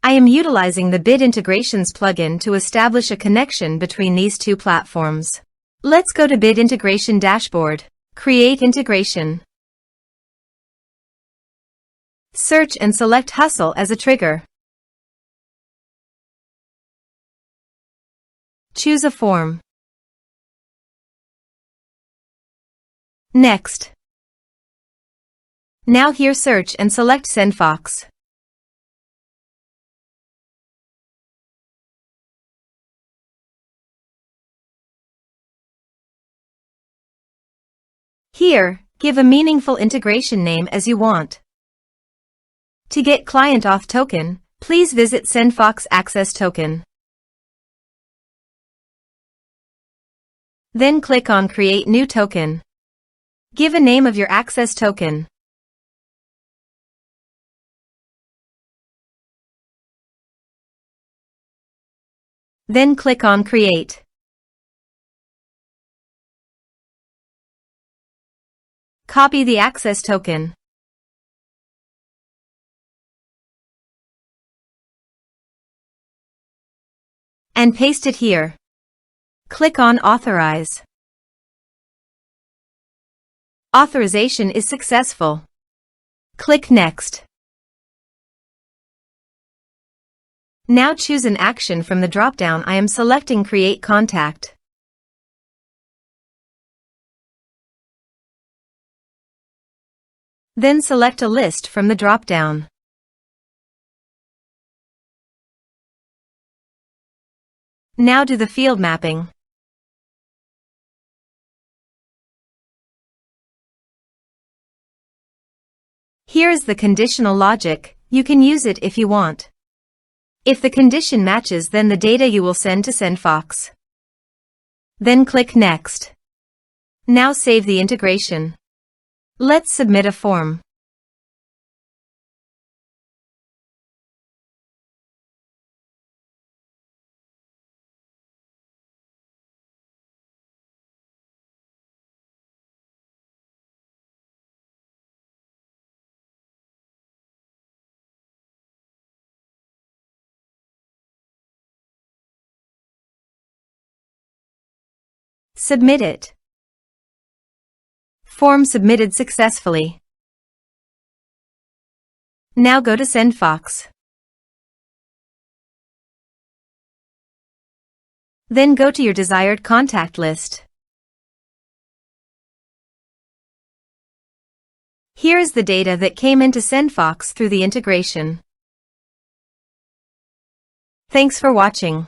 I am utilizing the Bid Integrations plugin to establish a connection between these two platforms. Let's go to Bid Integration Dashboard. Create integration. Search and select Hustle as a trigger. Choose a form. Next. Now here search and select SendFox. Here, give a meaningful integration name as you want. To get Client Auth token, please visit SendFox Access Token. Then click on Create New Token. Give a name of your access token. Then click on Create. Copy the access token. And paste it here. Click on Authorize. Authorization is successful. Click Next. Now choose an action from the drop-down. I am selecting Create Contact. Then select a list from the drop-down. Now do the field mapping. Here is the conditional logic. You can use it if you want. If the condition matches, then the data you will send to SendFox. Then click Next. Now save the integration. Let's submit a form. Submit it. Form submitted successfully. Now go to SendFox. Then go to your desired contact list. Here is the data that came into SendFox through the integration. Thanks for watching.